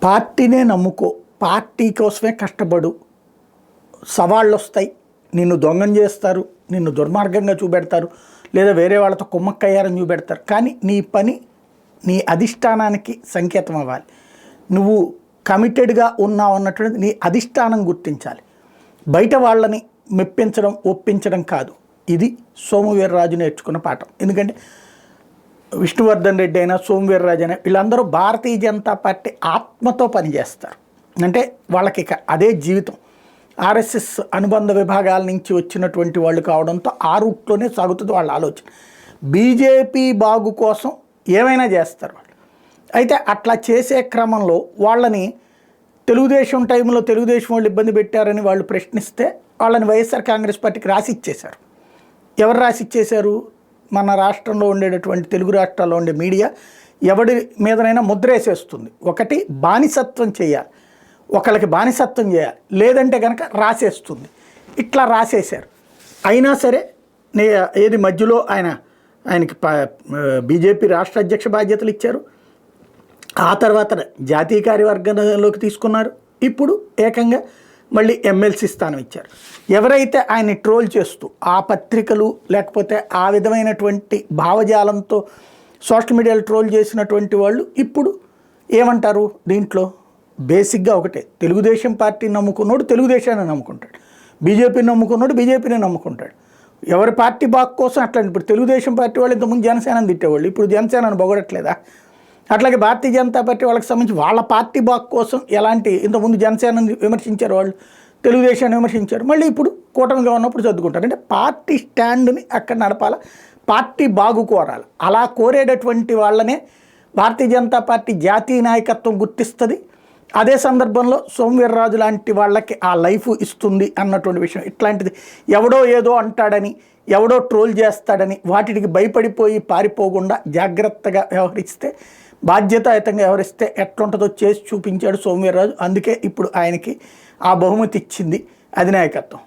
పార్టీనే నమ్ముకో, పార్టీ కోసమే కష్టపడు. సవాళ్ళు వస్తాయి, నిన్ను దొంగం చేస్తారు, నిన్ను దుర్మార్గంగా చూపెడతారు, లేదా వేరే వాళ్ళతో కుమ్మక్కయ్యారని చూపెడతారు. కానీ నీ పని నీ అధిష్టానానికి సంకేతం అవ్వాలి. నువ్వు కమిటెడ్గా ఉన్నావు అన్నటువంటిది నీ అధిష్టానం గుర్తించాలి. బయట వాళ్ళని మెప్పించడం ఒప్పించడం కాదు. ఇది సోమువీర్రాజు నేర్చుకున్న పాఠం. ఎందుకంటే విష్ణువర్ధన్ రెడ్డి అయినా సోమువీర్రాజు అయినా వీళ్ళందరూ భారతీయ జనతా పార్టీ ఆత్మతో పనిచేస్తారు. అంటే వాళ్ళకి ఇక అదే జీవితం. ఆర్ఎస్ఎస్ అనుబంధ విభాగాల నుంచి వచ్చినటువంటి వాళ్ళు కావడంతో ఆ రూట్లోనే సాగుతుంది వాళ్ళ ఆలోచన. బీజేపీ బాగు కోసం ఏమైనా చేస్తారు వాళ్ళు. అయితే అట్లా చేసే క్రమంలో వాళ్ళని తెలుగుదేశం టైంలో తెలుగుదేశం వాళ్ళు ఇబ్బంది పెట్టారని వాళ్ళు ప్రశ్నిస్తే వాళ్ళని వైఎస్ఆర్ కాంగ్రెస్ పార్టీకి రాసిచ్చేశారు. ఎవరు రాసిచ్చేశారు? మన రాష్ట్రంలో ఉండేటటువంటి తెలుగు రాష్ట్రాల్లో ఉండే మీడియా ఎవడి మీదనైనా ముద్రేసేస్తుంది. ఒకటి బానిసత్వం చేయాలి, ఒకళ్ళకి బానిసత్వం చేయాలి, లేదంటే కనుక రాసేస్తుంది. ఇట్లా రాసేశారు. అయినా సరే ఏది మధ్యలో ఆయనకి బీజేపీ రాష్ట్ర అధ్యక్ష బాధ్యతలు ఇచ్చారు. ఆ తర్వాత జాతీయ కార్యవర్గంలోకి తీసుకున్నారు. ఇప్పుడు ఏకంగా మళ్ళీ ఎమ్మెల్సీ స్థానం ఇచ్చారు. ఎవరైతే ఆయన్ని ట్రోల్ చేస్తూ ఆ పత్రికలు లేకపోతే ఆ విధమైనటువంటి భావజాలంతో సోషల్ మీడియాలో ట్రోల్ చేసినటువంటి వాళ్ళు ఇప్పుడు ఏమంటారు? దీంట్లో బేసిక్గా ఒకటే, తెలుగుదేశం పార్టీని నమ్ముకున్నోడు తెలుగుదేశాన్ని నమ్ముకుంటాడు, బీజేపీని నమ్ముకున్నోడు బీజేపీని నమ్ముకుంటాడు. ఎవరి పార్టీ బాగు కోసం అట్లా. ఇప్పుడు తెలుగుదేశం పార్టీ వాళ్ళు ఇంతకుముందు జనసేనని తిట్టేవాళ్ళు, ఇప్పుడు జనసేనని పొగడట్లేదా? అట్లాగే భారతీయ జనతా పార్టీ వాళ్ళకి సంబంధించి వాళ్ళ పార్టీ బాగు కోసం ఎలాంటి ఇంతకుముందు జనసేనని విమర్శించారు, వాళ్ళు తెలుగుదేశాన్ని విమర్శించారు, మళ్ళీ ఇప్పుడు కూటమిగా ఉన్నప్పుడు సర్దుకుంటారు. అంటే పార్టీ స్టాండ్ని అక్కడ నడపాలి, పార్టీ బాగు కోరాలి. అలా కోరేటటువంటి వాళ్ళనే భారతీయ జనతా పార్టీ జాతీయ నాయకత్వం గుర్తిస్తుంది. అదే సందర్భంలో సోమువీర్రాజు లాంటి వాళ్ళకి ఆ లైఫ్ ఇస్తుంది అన్నటువంటి విషయం. ఇట్లాంటిది ఎవడో ఏదో అంటాడని, ఎవడో ట్రోల్ చేస్తాడని వాటికి భయపడిపోయి పారిపోకుండా జాగ్రత్తగా వ్యవహరిస్తే, బాధ్యతాయుతంగా వ్యవహరిస్తే ఎట్లుంటుందో చేసి చూపించాడు సోమువీర్రాజు. అందుకే ఇప్పుడు ఆయనకి ఆ బహుమతి ఇచ్చింది అధినాయకత్వం.